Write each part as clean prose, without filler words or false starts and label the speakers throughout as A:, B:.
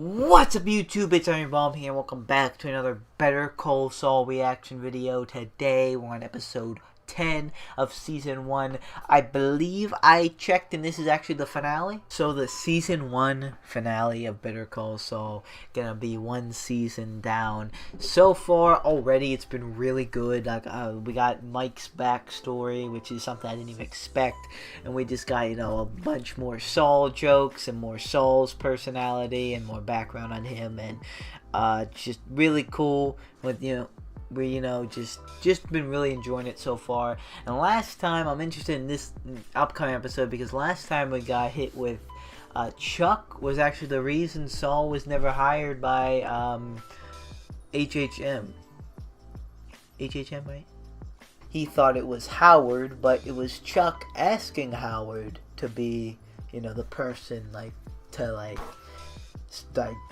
A: What's up YouTube, it's Iron Bomb here, welcome back to another Better Call Saul reaction video. Today we're on episode 10 of season 1. I believe I checked and this is actually the finale. So the season 1 finale of Better Call Saul, gonna be one season down. So far already it's been really good. We got Mike's backstory, which is something I didn't even expect, and we just got, a bunch more Saul jokes and more Saul's personality and more background on him, and just really cool with, we just been really enjoying it so far. And last time, I'm interested in this upcoming episode because last time we got hit with Chuck was actually the reason Saul was never hired by HHM, right? He thought it was Howard, but it was Chuck asking Howard to be, the person to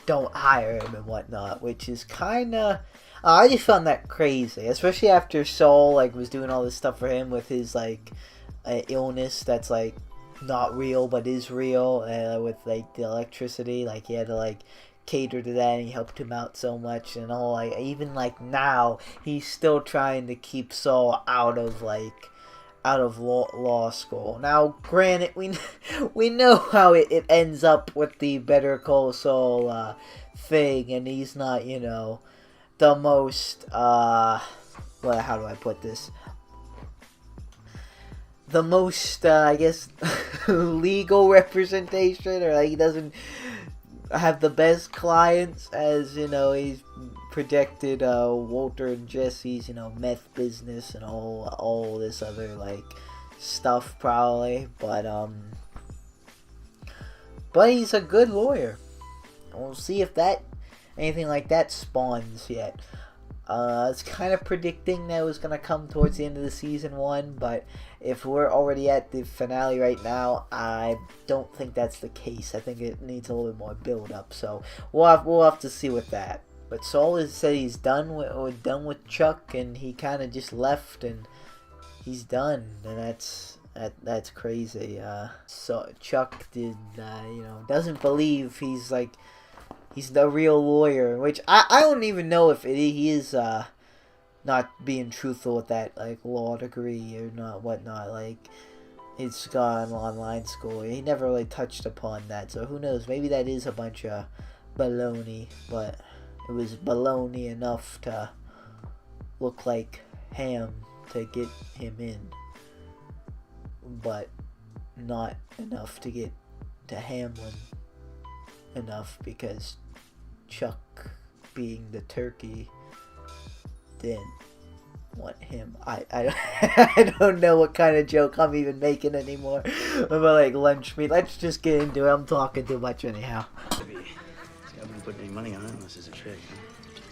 A: don't hire him and whatnot, which is kind of, I just found that crazy, especially after Saul was doing all this stuff for him with his illness that's not real but is real, with the electricity. He had to cater to that, and he helped him out so much and all. Even now he's still trying to keep Saul out of law school. Now granted, we know how it ends up with the Better Call Saul thing, and he's not the most how do I put this, the most I guess legal representation, or he doesn't have the best clients, as he's projected Walter and Jesse's meth business and all this other stuff probably, but he's a good lawyer. We'll see if anything like that spawns yet. It's kind of predicting that it was going to come towards the end of the season 1, but if we're already at the finale right now, I don't think that's the case. I think it needs a little bit more build up, so we'll have to see with that. But Saul has said he's done with Chuck, and he kind of just left and he's done, and that's crazy. So Chuck doesn't believe he's the real lawyer, which I don't even know if he is not being truthful with that law degree or not, whatnot. He's gone online school. He never really touched upon that, so who knows? Maybe that is a bunch of baloney, but it was baloney enough to look like Ham to get him in, but not enough to get to Hamlin enough, because Chuck, being the turkey, didn't want him. I don't know what kind of joke I'm even making anymore about lunch meat. Let's just get into it. I'm talking too much anyhow.
B: I haven't put any money on it unless it's a trick.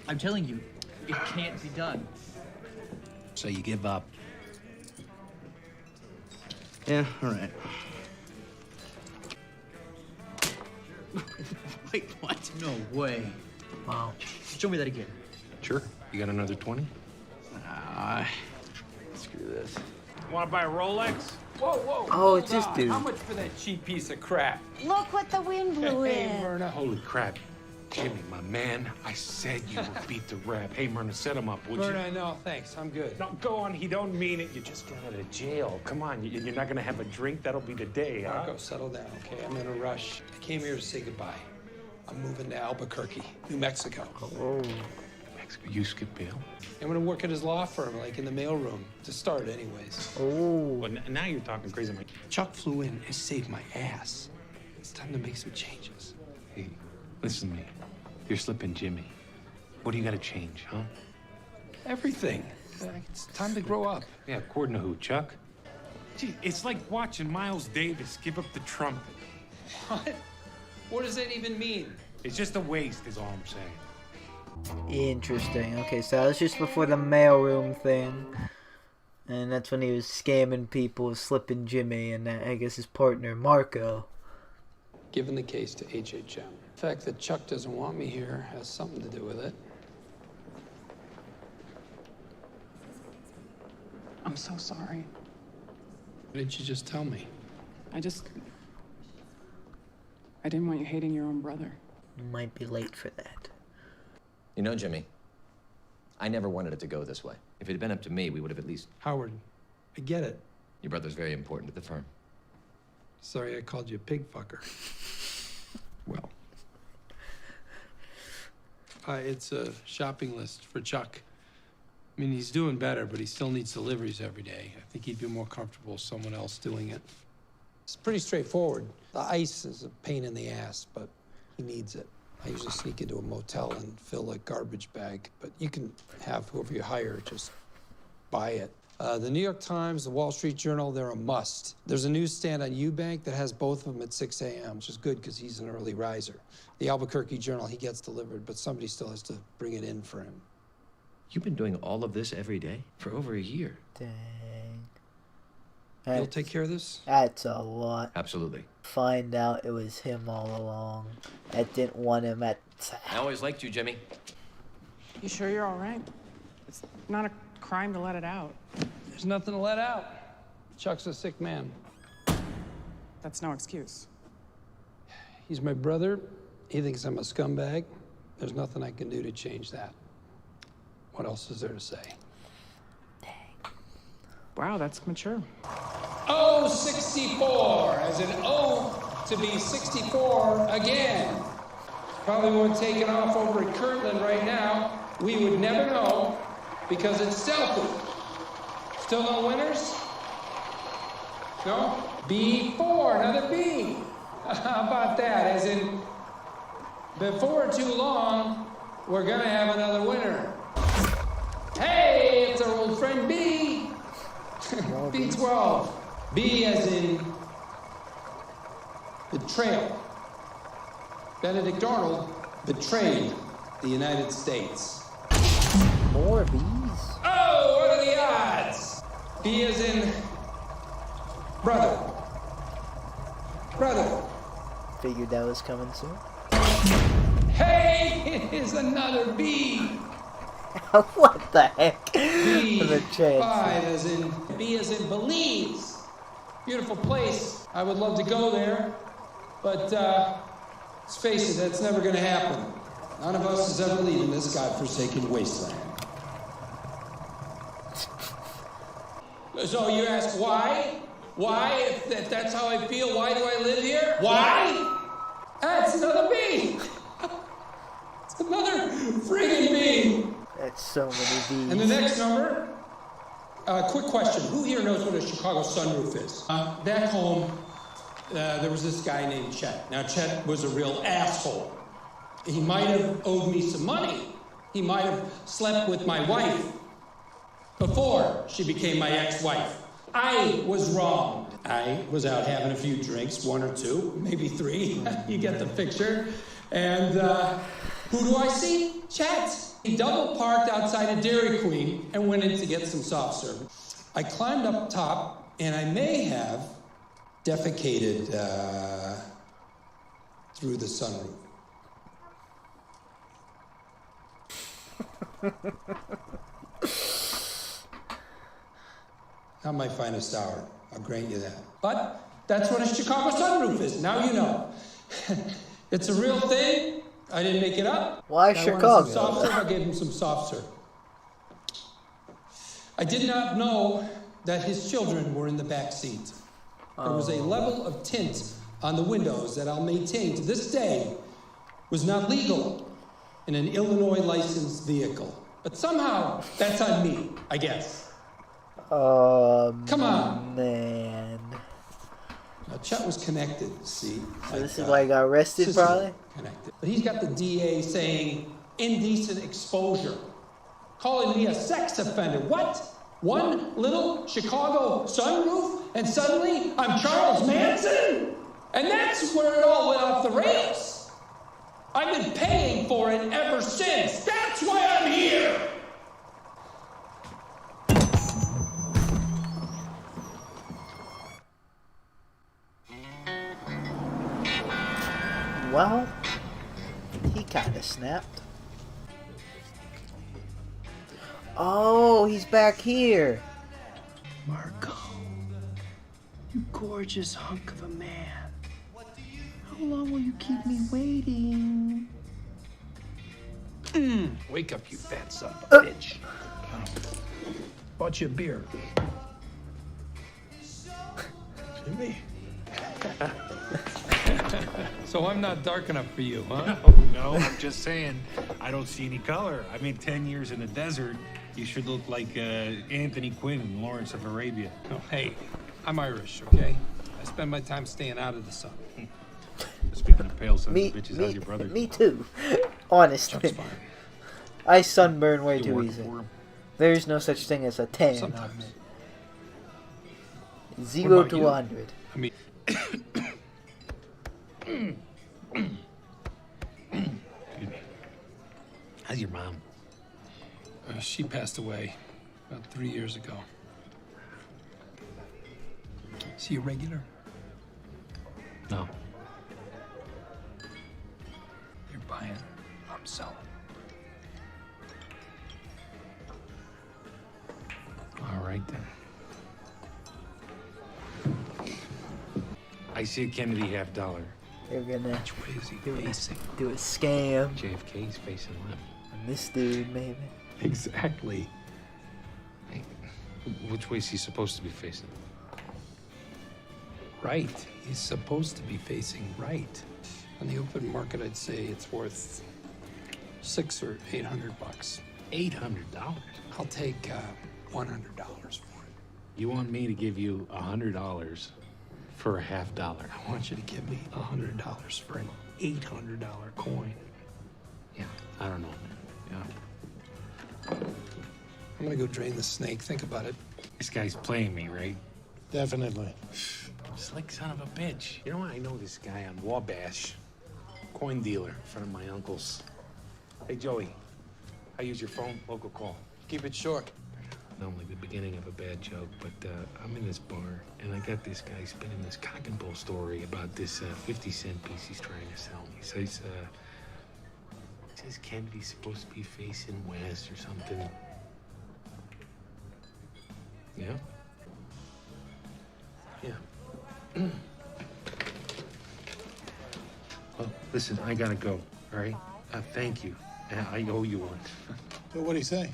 C: I'm telling you, it can't be done.
B: So you give up? Yeah, all right. Wait, what?
C: No way.
A: Wow.
C: Show me that again.
D: Sure. You got another 20?
B: Screw this.
E: Want to buy a Rolex? Whoa.
A: Oh, it's this dude.
E: How much for that cheap piece of crap?
F: Look what the wind blew in.
E: Myrna.
D: Holy crap. Jimmy, my man, I said you would beat the rap. Hey, Myrna, set him up, would you?
E: Myrna, no, thanks. I'm good. No, go on. He don't mean it. You just got out of jail. Come on. You're not going to have a drink? That'll be the day, huh?
G: Marco, settle down, okay? I'm in a rush. I came here to say goodbye. I'm moving to Albuquerque, New Mexico.
A: Oh.
D: Mexico, you skip bail?
G: I'm gonna work at his law firm, in the mailroom, to start anyways.
A: Oh.
D: Well, now you're talking crazy, Mike.
G: Chuck flew in and saved my ass. It's time to make some changes.
D: Hey, listen to me. You're slipping Jimmy. What do you got to change, huh?
G: Everything. It's time to grow up.
D: Yeah, according to who, Chuck? Gee, it's like watching Miles Davis give up the trumpet.
G: What? What does that even mean?
D: It's just a waste, is all I'm saying.
A: Interesting. Okay, so that was just before the mailroom thing, and that's when he was scamming people, slipping Jimmy, and I guess his partner Marco.
G: Given the case to HHM. The fact that Chuck doesn't want me here has something to do with it.
H: I'm so sorry.
G: Why didn't you just tell me?
H: I didn't want you hating your own brother.
A: Might be late for that.
H: You know, Jimmy, I never wanted it to go this way. If it had been up to me, we would have at least...
G: Howard, I get it.
H: Your brother's very important to the firm.
G: Sorry I called you a pig fucker.
H: Well.
G: It's a shopping list for Chuck. I mean, he's doing better, but he still needs deliveries every day. I think he'd be more comfortable with someone else doing it. It's pretty straightforward. The ice is a pain in the ass, but he needs it. I usually sneak into a motel and fill a garbage bag, but you can have whoever you hire just buy it. The New York Times, the Wall Street Journal, they're a must. There's a newsstand on Eubank that has both of them at 6 a.m., which is good because he's an early riser. The Albuquerque Journal, he gets delivered, but somebody still has to bring it in for him.
H: You've been doing all of this every day for over a year.
A: Dang.
G: You'll take care of this?
A: That's a lot.
H: Absolutely.
A: Find out it was him all along. I didn't want him at...
H: I always liked you, Jimmy.
I: You sure you're all right? It's not a crime to let it out.
G: There's nothing to let out. Chuck's a sick man.
I: That's no excuse.
G: He's my brother. He thinks I'm a scumbag. There's nothing I can do to change that. What else is there to say?
I: Wow, that's mature.
G: Oh, 64, as in oh, to be 64 again. Probably won't take it off over at Kirtland right now. We would never know because it's stealthy. Still no winners? No? B4, another B. How about that? As in, before too long, we're gonna have another winner. Hey, it's our old friend B. B12. B as in betrayal. Benedict Arnold betrayed the United States.
A: More bees?
G: Oh, what are the odds? B as in brother. Brother.
A: Figured that was coming soon.
G: Hey, it is another B.
A: What the heck?
G: B,
A: The chance.
G: 5 as in, B as in Belize. Beautiful place. I would love to go there, but let's face it, that's never gonna happen. None of us is ever leaving this godforsaken wasteland. So you ask why? Why? If that's how I feel, why do I live here? Why? That's another B. It's another friggin' B.
A: That's so many bees.
G: And the next number, quick question. Who here knows what a Chicago sunroof is? Back home, there was this guy named Chet. Now, Chet was a real asshole. He might have owed me some money. He might have slept with my wife before she became my ex-wife. I was wrong. I was out having a few drinks, 1 or 2, maybe 3. You get the picture. And who do I see? Chet. He double parked outside a Dairy Queen and went in to get some soft serve. I climbed up top, and I may have defecated through the sunroof. Not my finest hour, I'll grant you that. But that's what a Chicago sunroof is. Now you know. It's a real thing. I didn't make it up.
A: Why
G: Guy
A: Chicago?
G: wanted some soft serve, I gave him some soft serve. I did not know that his children were in the back seat. There was a level of tint on the windows that I'll maintain to this day was not legal in an Illinois licensed vehicle. But somehow, that's on me, I guess. Come on.
A: Man.
G: Now, Chet was connected, see?
A: So this is why he got arrested, probably?
G: Connected. But he's got the DA saying indecent exposure, calling me a sex offender. What? One little Chicago sunroof, and suddenly I'm Charles Manson? And that's where it all went off the rails. I've been paying for it ever since. That's why I'm here.
A: Well, he kind of snapped. Oh, he's back here.
B: Marco, you gorgeous hunk of a man. How long will you keep me waiting?
G: Wake up, you fat son of a bitch. Bought you a beer. Jimmy. So I'm not dark enough for you, huh?
E: No, I'm just saying, I don't see any color. I mean, 10 years in the desert, you should look like Anthony Quinn in Lawrence of Arabia.
G: Oh, hey, I'm Irish, okay? I spend my time staying out of the sun.
E: Speaking of pale sons
A: Me,
E: of bitches,
A: me,
E: how's your brother?
A: me too. Honestly,
G: Chuck's fine.
A: I sunburn way
E: You
A: too
E: work
A: easy.
E: for him?
A: There's no such thing as a 10.
G: Sometimes.
A: 0
G: about
A: to
G: you?
A: 100.
G: I mean,
E: Excuse me. How's your mom?
G: she passed away about 3 years ago. Is he a regular?
E: No.
G: You're buying, I'm selling.
E: All right, then. I see a Kennedy $50.
A: They're gonna
G: Which way is he facing?
A: do a scam
E: JFK's facing left.
A: on this dude, maybe.
G: Exactly.
E: Hey, which way is he supposed to be facing?
G: Right. He's supposed to be facing right. On the open market, I'd say it's worth $600 or $800.
E: $800?
G: I'll take $100 for it.
E: You want me to give you $100 for a $50?
G: I want you to give me $100 for an $800 coin.
E: Yeah, I don't know, man. Yeah.
G: I'm gonna go drain the snake. Think about it.
E: This guy's playing me, right?
G: Definitely.
E: Slick son of a bitch. You know what? I know this guy on Wabash. Coin dealer, friend of my uncle's. Hey, Joey. I use your phone, local call.
G: Keep it short.
E: Normally the beginning of a bad joke, but I'm in this bar, and I got this guy spinning this cock and bull story about this 50-cent piece he's trying to sell me. So he says Kennedy's supposed to be facing west or something. Yeah? Yeah. Well, listen, I gotta go, all right? Thank you. I owe you one.
G: So what'd he say?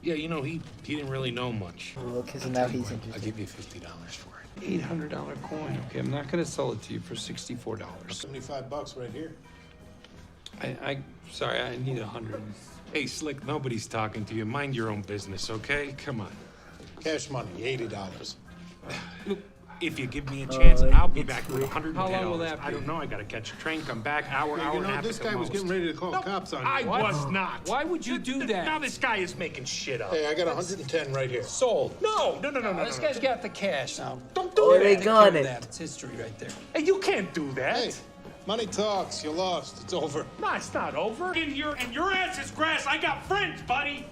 E: Yeah, you know, he didn't really know much.
A: Well, because now he's
E: I'll
A: interested.
E: give you $50 for it.
G: $800 coin. Okay, I'm not gonna sell it to you for $64.
J: $75 right here.
G: Sorry, I need 100.
E: Hey, Slick, nobody's talking to you. Mind your own business, okay? Come on.
J: Cash money, $80.
E: Look, if you give me a chance, I'll be back with $110.
G: How long will that be?
E: I don't know. I gotta catch a train, come back, hour
J: Hey,
E: and
J: you
E: a
J: know,
E: half.
J: this
E: at the
J: guy was
E: most.
J: getting ready to call cops on you.
E: I was not.
G: Why would you do that?
E: Now this guy is making shit up.
J: Hey, I got 110 right here.
G: Sold.
E: No.
G: This guy's got the cash now.
E: Don't do
A: Oh,
E: that.
A: they
G: Take
A: got
G: care of
A: it.
G: that. It's history right there.
E: Hey, you can't do that.
J: Hey, money talks. You lost. It's over.
E: No, it's not over. In here, and your ass is grass. I got friends, buddy.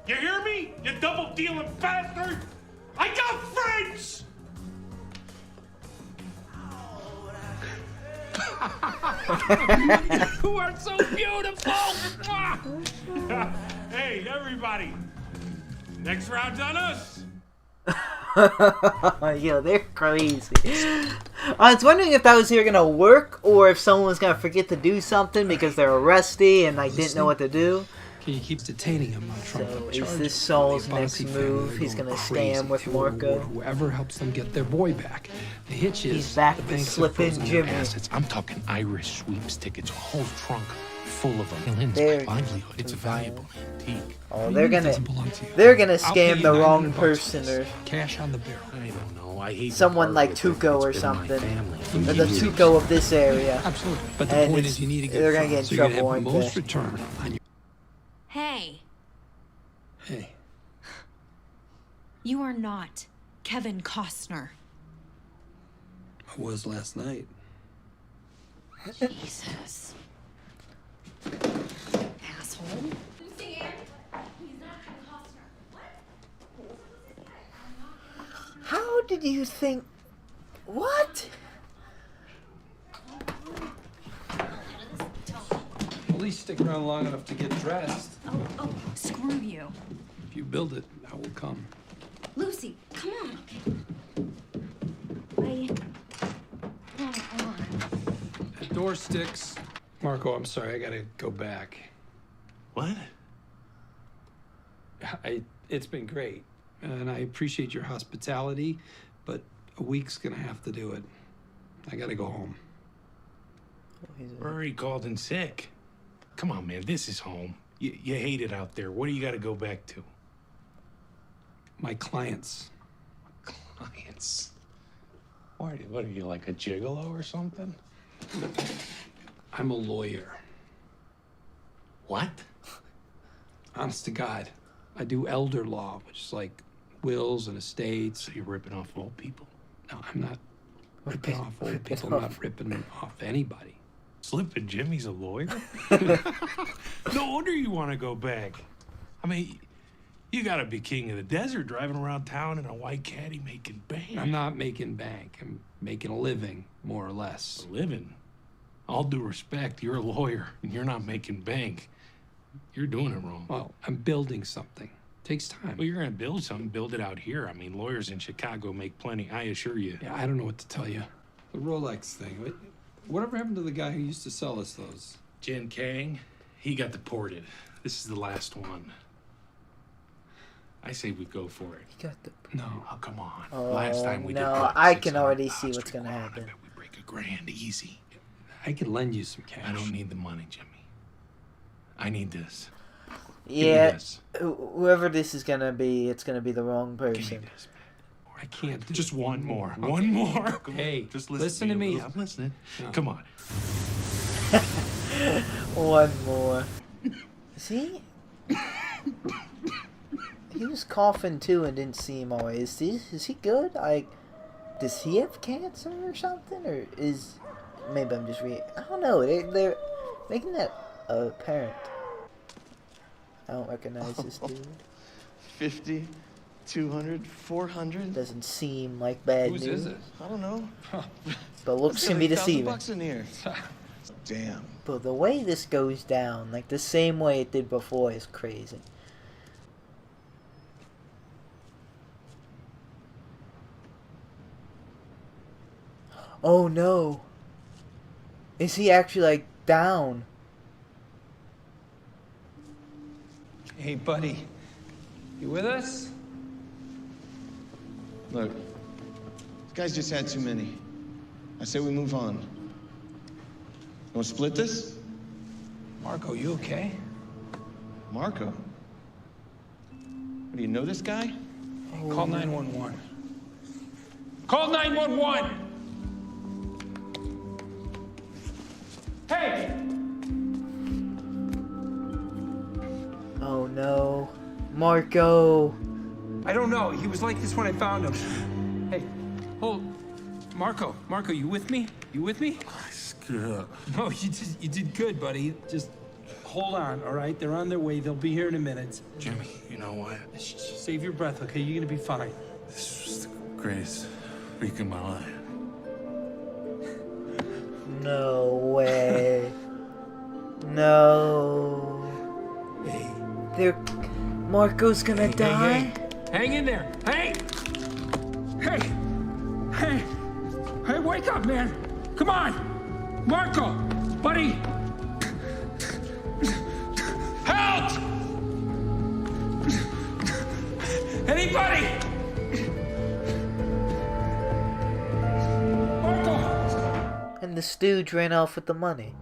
E: You hear me? You double-dealing bastard. I got friends. You are so beautiful. Hey, everybody. Next round's on us.
A: Yo, they're crazy. I was wondering if that was either gonna work or if someone was gonna forget to do something because they're rusty and like didn't know what to do.
G: He keeps detaining him on trumped
A: So
G: up
A: is
G: charges.
A: this Saul's
G: The
A: next
G: Bossy family,
A: move?
G: they're
A: He's
G: going
A: gonna
G: crazy.
A: scam with
G: Fuel or
A: Marco?
G: whoever helps them get their boy back. The hitch is
A: He's back
G: the
A: to
G: banks are
A: slip in
G: frozen their
A: Jimmy.
G: assets.
E: I'm talking Irish sweeps tickets, a whole trunk full of them. Lynn's
A: They're-
E: livelihood. It's a valuable antique.
A: Oh,
G: What
A: they're
G: do you mean it
A: gonna
G: doesn't belong to you?
A: they're gonna
G: I'll pay
A: scam
G: you
A: the wrong
G: $900 for
A: person
G: this.
A: or
G: Cash on the barrel.
E: I don't know. I hate
A: someone
E: to
A: like
E: part with it.
A: Tuco or
E: It's been my
A: something,
E: family for
A: or the
E: years.
A: Tuco of this area.
G: Absolutely. But the
A: And
G: point
A: it's-
G: is you need to get
A: they're gonna
G: funds,
A: get in
G: so you're
A: trouble,
G: gonna have the
A: aren't
G: most
A: they?
G: return on your...
F: Hey,
G: Hey,
F: you are not Kevin Costner.
G: I was last night.
F: Jesus. Asshole.
A: How did you think? What?
G: At least stick around long enough to get dressed.
F: Oh, screw you.
G: If you build it, I will come.
F: Lucy, come on.
G: That door sticks. Marco, I'm sorry, I gotta go back.
E: What?
G: It's been great, and I appreciate your hospitality, but a week's gonna have to do it. I gotta go home.
E: We're already called in sick. Come on, man, this is home. You hate it out there. What do you got to go back to?
G: My clients.
E: Clients? What are you, like a gigolo or something?
G: I'm a lawyer.
E: What?
G: Honest to God. I do elder law, which is like wills and estates.
E: So you're ripping off old people?
G: No, I'm not ripping off old people. I'm not ripping off anybody.
E: Slipping Jimmy's a lawyer? No wonder you want to go back. I mean, you gotta be king of the desert driving around town in a white caddy making bank.
G: I'm not making bank. I'm making a living, more or less.
E: A living? All due respect, you're a lawyer and you're not making bank. You're doing it wrong.
G: Well, I'm building something. Takes time.
E: Well, you're gonna build something, build it out here. I mean, lawyers in Chicago make plenty, I assure you.
G: Yeah, I don't know what to tell you. The Rolex thing. Whatever happened to the guy who used to sell us those?
E: Jen Kang, he got deported. This is the last one. I say we go for it.
A: He got the...
G: No.
E: Oh, come on.
A: Oh,
E: last time we did
A: no, I can already see what's gonna happen.
E: I bet we break $1,000 easy.
G: I could lend you some cash.
E: I don't need the money, Jimmy. I need this.
A: Yeah, whoever this is gonna be, it's gonna be the wrong
E: Give me
A: person.
E: this, man.
G: I can't do
E: Just one more.
G: Okay.
E: One more.
G: Hey,
E: just
G: listen to me.
E: I'm listening.
G: No.
E: Come on.
A: One more. See? He was coughing too and didn't seem alright. Is he good? Does he have cancer or something? Or is... Maybe I'm just I don't know. They're making that apparent. I don't recognize this dude.
K: 50, 200, 400.
A: Doesn't seem like bad news.
G: Whose is it?
K: I don't know.
A: But looks can be deceiving.
K: $1,000 in here. Damn.
A: But the way this goes down, like the same way it did before, is crazy. Oh no. Is he actually like down?
G: Hey, buddy. You with us?
K: Look, this guy's just had too many. I say we move on. You want to split this?
G: Marco, you okay?
K: Marco? What, do you know this guy?
G: Call 911. Call 911! Hey!
A: Oh no. Marco.
G: I don't know. He was like this when I found him. Hey, hold. Marco, you with me? You with me?
E: Screw.
G: No, you did good, buddy. Just hold on, all right? They're on their way. They'll be here in a minute.
E: Jimmy, you know what?
G: Save your breath, okay? You're gonna be fine.
E: This was the greatest week of my life.
A: No way. No.
G: Hey.
A: Marco's gonna die?
G: Hey. Hang in there. Hey! Hey! Hey! Hey, wake up, man! Come on! Marco! Buddy! Help! Anybody! Marco!
A: And the stooge ran off with the money.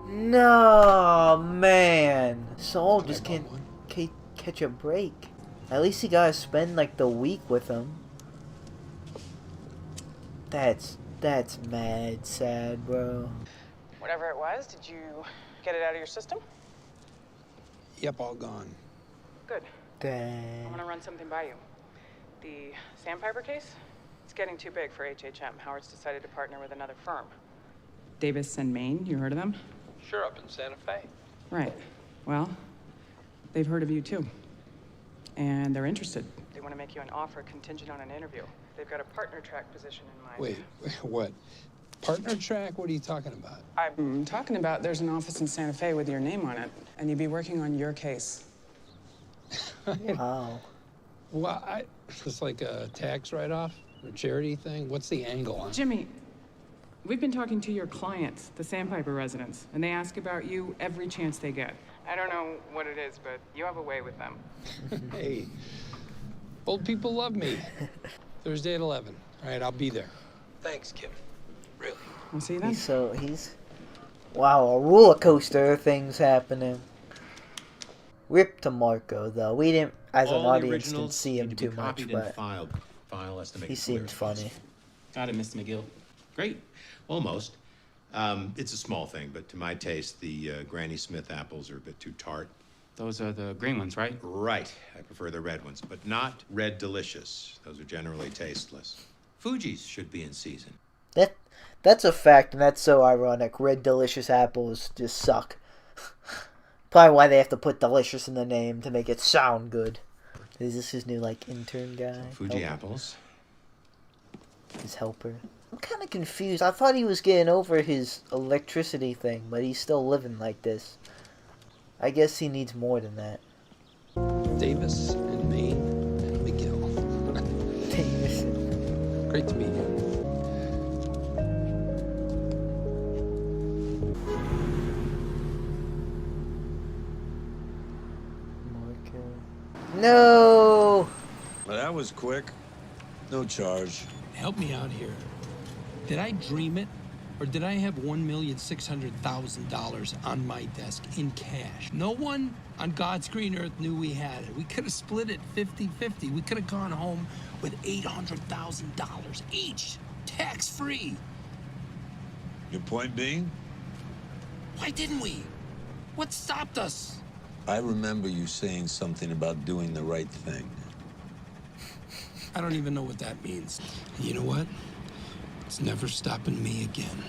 A: No, man. Saul just can't catch a break. At least he gotta spend like the week with him. That's mad sad, bro.
I: Whatever it was, did you get it out of your system?
G: Yep, all gone.
I: Good.
A: Dang.
I: I'm gonna run something by you. The Sandpiper case? It's getting too big for HHM. Howard's decided to partner with another firm. Davis and Maine, you heard of them?
G: Sure, up in Santa Fe.
I: Right. Well, they've heard of you too. And they're interested. They want to make you an offer contingent on an interview. They've got a partner track position in mind.
G: Wait, what? Partner track? What are you talking about?
I: I'm talking about there's an office in Santa Fe with your name on it, and you'd be working on your case.
A: Wow.
G: Well, it's like a tax write-off, a charity thing. What's the angle on it?
I: Jimmy, We've been talking to your clients, the Sandpiper residents, and they ask about you every chance they get. I don't know what it is, but you have a way with them.
G: Hey, old people love me. Thursday at 11. All right, I'll be there.
D: Thanks, Kim. Really.
I: I'll see you then.
A: Wow, a roller coaster of things happening. Rip to Marco, though. We didn't, as an audience, didn't see him too much, but he seemed funny.
L: Got it, Mr. McGill. Great. Almost. It's a small thing, but to my taste, the Granny Smith apples are a bit too tart.
C: Those are the green ones, right?
L: Right. I prefer the red ones, but not Red Delicious. Those are generally tasteless. Fuji's should be in season.
A: That's a fact, and that's so ironic. Red Delicious apples just suck. Probably why they have to put delicious in the name to make it sound good. Is this his new, like, intern guy?
L: Fuji
A: helper?
L: apples.
A: His helper. I'm kind of confused. I thought he was getting over his electricity thing, but he's still living like this. I guess he needs more than that.
G: Davis and Maine and McGill.
A: Davis.
G: Great to meet you.
A: No!
M: Well, that was quick. No charge.
G: Help me out here. Did I dream it? Or did I have $1,600,000 on my desk in cash? No one on God's green earth knew we had it. We could have split it 50-50. We could have gone home with $800,000 each, tax-free.
M: Your point being?
G: Why didn't we? What stopped us?
M: I remember you saying something about doing the right thing.
G: I don't even know what that means. And you know what? It's never stopping me again.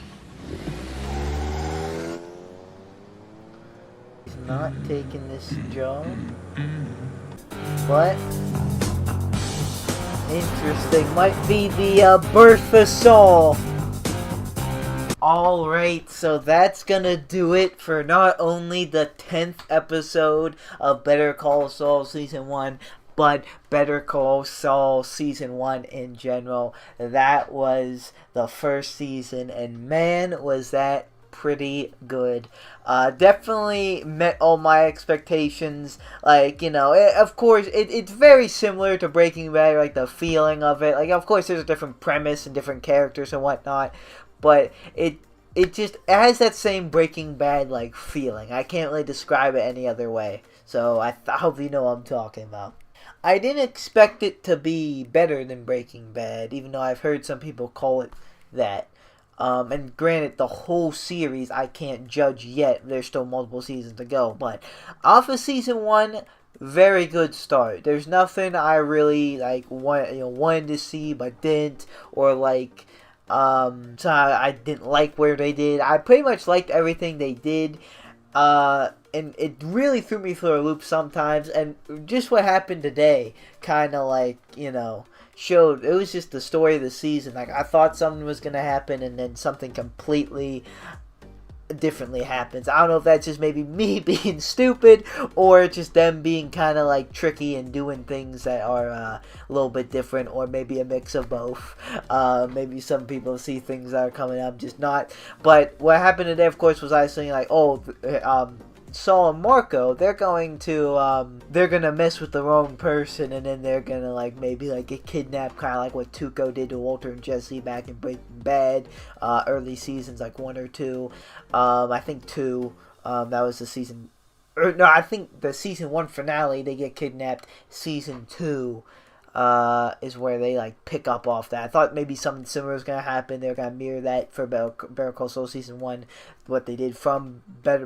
A: He's not taking this job. But interesting. Might be the birth of Saul. Alright, so that's gonna do it for not only the 10th episode of Better Call Saul Season 1, but Better Call Saul Season 1 in general. That was the first season, and man, was that pretty good. Definitely met all my expectations. Like, you know, of course, it's very similar to Breaking Bad, like the feeling of it. Like, of course, there's a different premise and different characters and whatnot, but it has that same Breaking Bad like feeling. I can't really describe it any other way. So I hope you know what I'm talking about. I didn't expect it to be better than Breaking Bad, even though I've heard some people call it that. And granted, the whole series I can't judge yet. There's still multiple seasons to go. But off of Season 1, very good start. There's nothing I really wanted to see but didn't, or like so I didn't like where they did. I pretty much liked everything they did. And it really threw me through a loop sometimes, and just what happened today kind of like, you know, showed, it was just the story of the season. Like, I thought something was going to happen, and then something completely differently happens. I don't know if that's just maybe me being stupid, or just them being kind of like tricky and doing things that are a little bit different, or maybe a mix of both. Maybe some people see things that are coming up, just not. But what happened today, of course, was I saying like, Saul and Marco, they're gonna mess with the wrong person, and then they're gonna like maybe like get kidnapped, kind of like what Tuco did to Walter and Jesse back in Breaking Bad, early seasons like 1 or 2. I think 2. That was the season. No, I think the Season 1 finale they get kidnapped. Season 2 is where they like pick up off that. I thought maybe something similar was gonna happen. They're gonna mirror that for Better Call Saul Season 1, what they did from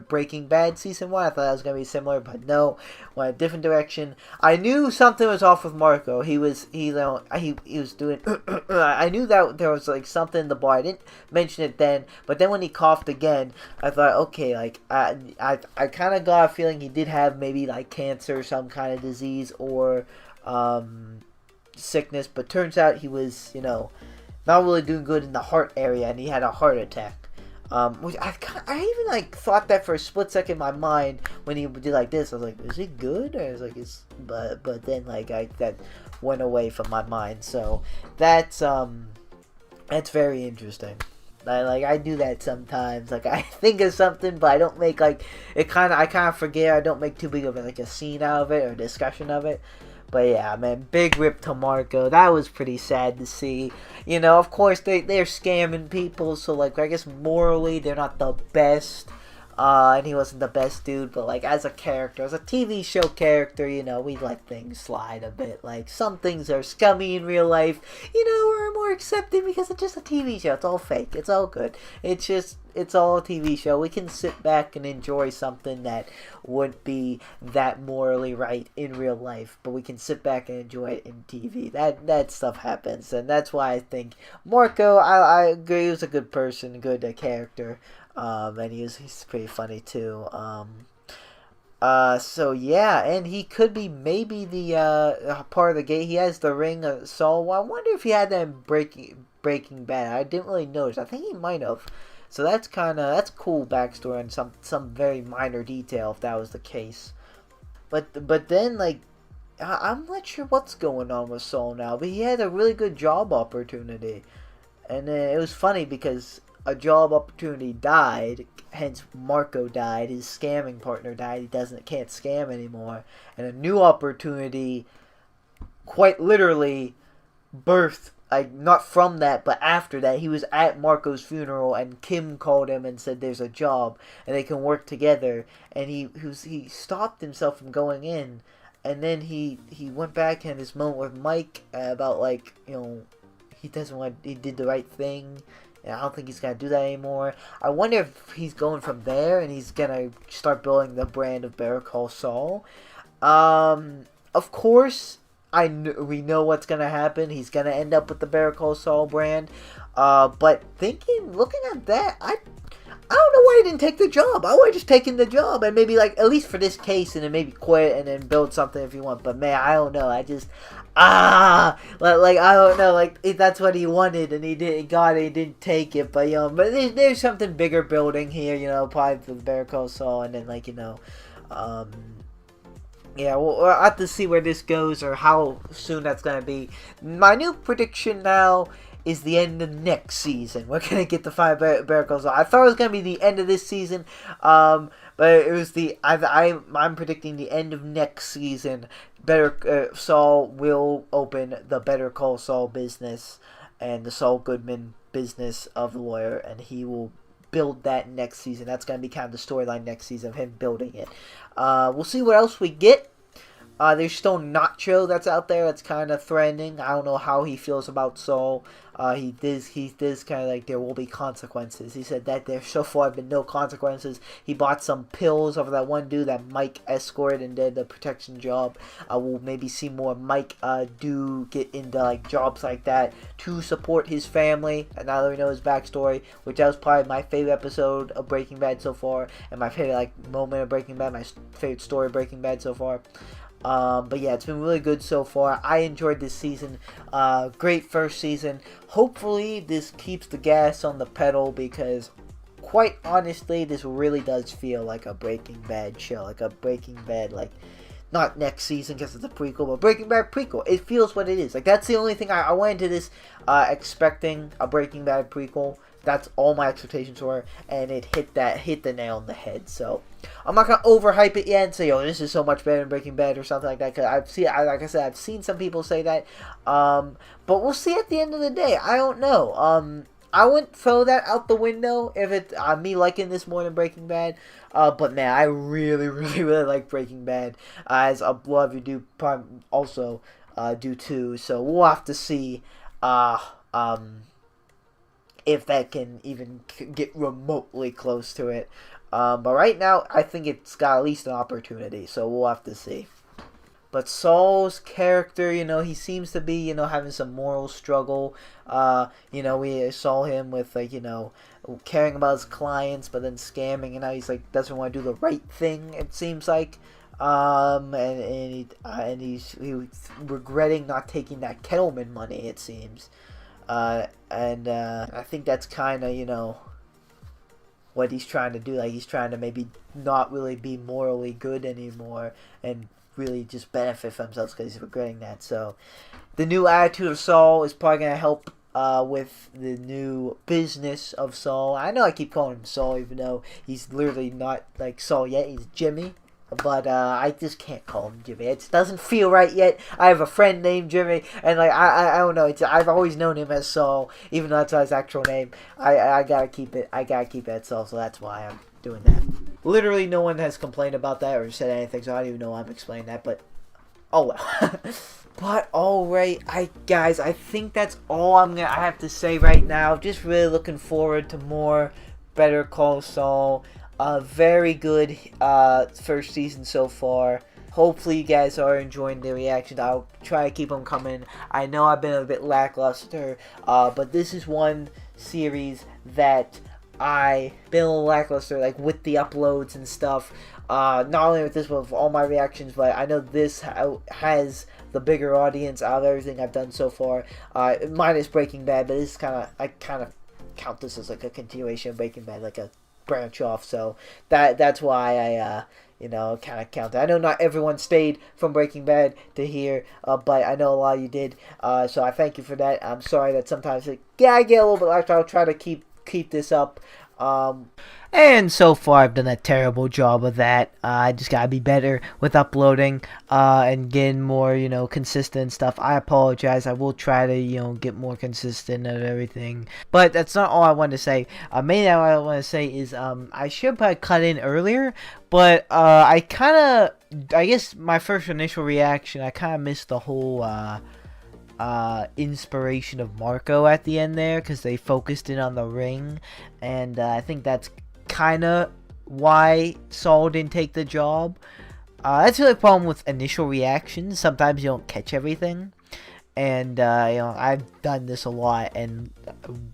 A: Breaking Bad Season 1. I thought that was gonna be similar, but no, went a different direction. I knew something was off with Marco. He was doing. I knew that there was like something in the bar. I didn't mention it then, but then when he coughed again, I thought, okay, like I kind of got a feeling he did have maybe like cancer, some kind of disease, or sickness, but turns out he was, you know, not really doing good in the heart area, and he had a heart attack. Which I even like thought that for a split second in my mind when he did like this. I was like, is he good? Or I was like, but then like that went away from my mind. So that's very interesting. I do that sometimes. Like, I think of something, but I don't make, like, I kind of forget. I don't make too big of, like, a scene out of it or a discussion of it. But yeah, man, big rip to Marco. That was pretty sad to see. You know, of course, they're scamming people, so, like, I guess morally they're not the best. And he wasn't the best dude, but, like, as a character, as a TV show character, you know, we let things slide a bit. Like, some things are scummy in real life, you know, we're more accepted because it's just a TV show. It's all fake. It's all good. It's all a TV show. We can sit back and enjoy something that wouldn't be that morally right in real life, but we can sit back and enjoy it in TV. That stuff happens, and that's why I think Marco, I agree, he was a good person, good character. And he's pretty funny too. So yeah, and he could be maybe the part of the game. He has the ring of Saul. Well, I wonder if he had that in Breaking Bad. I didn't really notice. I think he might have. So that's cool backstory and some very minor detail if that was the case. But then, like, I'm not sure what's going on with Saul now. But he had a really good job opportunity, and it was funny because a job opportunity died, hence Marco died, his scamming partner died, he can't scam anymore, and a new opportunity quite literally birthed, like, not from that, but after that. He was at Marco's funeral, and Kim called him and said there's a job, and they can work together, and he stopped himself from going in, and then he went back and had this moment with Mike about, like, you know, he did the right thing. I don't think he's going to do that anymore. I wonder if he's going from there and he's going to start building the brand of Better Call Saul. Of course, we know what's going to happen. He's going to end up with the Better Call Saul brand. But looking at that, I don't know why he didn't take the job. I would have just taken the job and maybe, like, at least for this case, and then maybe quit and then build something if you want. But man, I don't know. I don't know. Like, if that's what he wanted and he didn't take it. But, you know, but there's something bigger building here, you know, probably for the Better Call Saul, and then, like, you know, yeah, we'll have to see where this goes or how soon that's going to be. My new prediction now is the end of next season. We're going to get the 5 Better Call Saul. I thought it was going to be the end of this season, but it was I'm predicting the end of next season. Saul will open the Better Call Saul business and the Saul Goodman business of the lawyer, and he will build that next season. That's going to be kind of the storyline next season of him building it. We'll see what else we get. There's still Nacho that's out there that's kind of threatening. I don't know how he feels about Saul. He does kind of like there will be consequences. He said that there so far have been no consequences. He bought some pills over that one dude that Mike escorted and did the protection job. We'll maybe see more Mike do get into like jobs like that to support his family. And now that we know his backstory, which that was probably my favorite episode of Breaking Bad so far, and my favorite like moment of Breaking Bad, my favorite story of Breaking Bad so far. But yeah, it's been really good so far. I enjoyed this season. Great first season. Hopefully this keeps the gas on the pedal, because quite honestly, this really does feel like a Breaking Bad show. Like a Breaking Bad, like, not next season because it's a prequel, but Breaking Bad prequel. It feels what it is. Like, that's the only thing I went into this expecting a Breaking Bad prequel. That's all my expectations were, and it hit the nail on the head. So I'm not gonna overhype it yet and say, "Oh, this is so much better than Breaking Bad" or something like that. Because like I said, I've seen some people say that. But we'll see at the end of the day. I don't know. I wouldn't throw that out the window if it me liking this more than Breaking Bad. But man, I really, really, really like Breaking Bad. As a lot of you do, probably also do too. So we'll have to see. If that can even get remotely close to it. But right now, I think it's got at least an opportunity, so we'll have to see. But Saul's character, you know, he seems to be, you know, having some moral struggle. You know, we saw him with, like, you know, caring about his clients, but then scamming, and now he's, like, doesn't want to do the right thing, it seems like. And he's regretting not taking that Kettleman money, it seems. I think that's kind of, you know, what he's trying to do. Like, he's trying to maybe not really be morally good anymore and really just benefit for himself because he's regretting that. So the new attitude of Saul is probably going to help with the new business of Saul. I know I keep calling him Saul, even though he's literally not like Saul yet. He's Jimmy. But I just can't call him Jimmy. It doesn't feel right yet. I have a friend named Jimmy, and like I don't know. I've always known him as Saul, even though that's not his actual name. I gotta keep it. I gotta keep it at Saul, so that's why I'm doing that. Literally, no one has complained about that or said anything, so I don't even know why I'm explaining that. But oh well. But alright, guys, I think that's all I have to say right now. Just really looking forward to more Better Call Saul. Very good first season so far. Hopefully you guys are enjoying the reactions. I'll try to keep them coming. I know I've been a bit lackluster, but this is one series that I been a little lackluster, like with the uploads and stuff. Not only with this, but with all my reactions, but I know this has the bigger audience out of everything I've done so far. Minus Breaking Bad, but this is I kind of count this as like a continuation of Breaking Bad, like a branch off, so that's why I kind of count it. I know not everyone stayed from Breaking Bad to here, but I know a lot of you did, so I thank you for that. I'm sorry that sometimes I get a little bit lost. I'll try to keep this up. And so far I've done a terrible job of that. I just gotta be better with uploading and getting more consistent stuff. I apologize. I will try to get more consistent and everything, but that's not all I wanted to say. Mainly what I want to say is I should probably cut in earlier, but I guess my first initial reaction, I kind of missed the whole inspiration of Marco at the end there, because they focused in on the ring, and I think that's kind of why Saul didn't take the job. That's really a problem with initial reactions. Sometimes you don't catch everything, and I've done this a lot and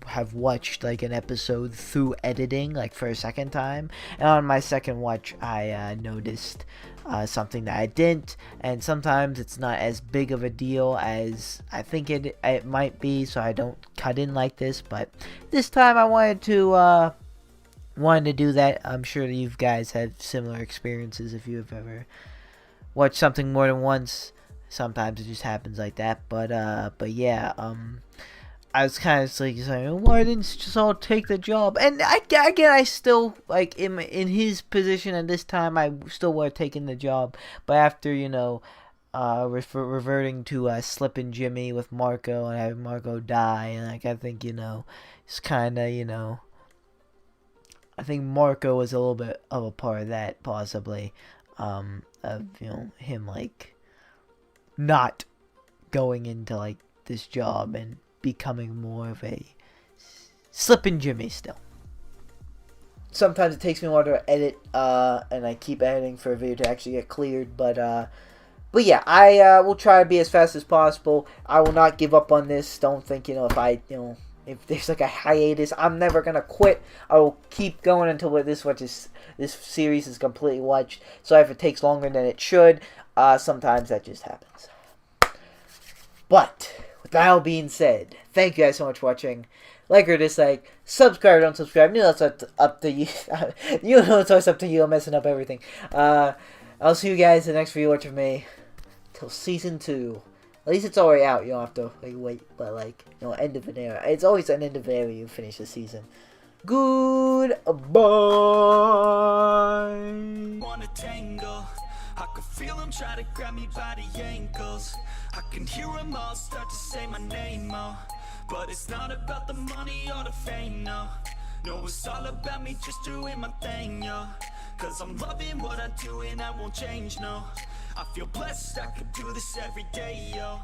A: have watched like an episode through editing, like for a second time, and on my second watch I noticed something that I didn't, and sometimes it's not as big of a deal as I think it might be, so I don't cut in like this. But this time I wanted to do that. I'm sure that you guys had similar experiences if you have ever watched something more than once. Sometimes it just happens like that, but yeah, I was kind of like saying, why didn't Saul take the job? And I still, like, in his position at this time, I still would have taken the job. But after, reverting to slipping Jimmy with Marco and having Marco die, and like, I think, it's kind of, I think Marco was a little bit of a part of that, possibly, of, him, like, not going into, like, this job and becoming more of a slipping Jimmy still. Sometimes it takes me a while to edit, and I keep editing for a video to actually get cleared, but yeah, I will try to be as fast as possible. I will not give up on this. Don't think, if there's like a hiatus, I'm never gonna quit. I will keep going until this series is completely watched. So if it takes longer than it should, sometimes that just happens. But with that all being said, thank you guys so much for watching. Like or dislike, subscribe or don't subscribe. You know it's up to you. You know it's always up to you. I'm messing up everything. I'll see you guys in the next video watching me till season 2. At least it's already out. You don't have to wait. But end of an era. It's always an end of an era. You finish the season. Goodbye.
N: Wanna tangle. I can feel them try to grab me by the ankles. I can hear them all start to say my name, oh. But it's not about the money or the fame, no. No, it's all about me just doing my thing, yo. Cause I'm loving what I do and I won't change, no. I feel blessed, I could do this every day, yo.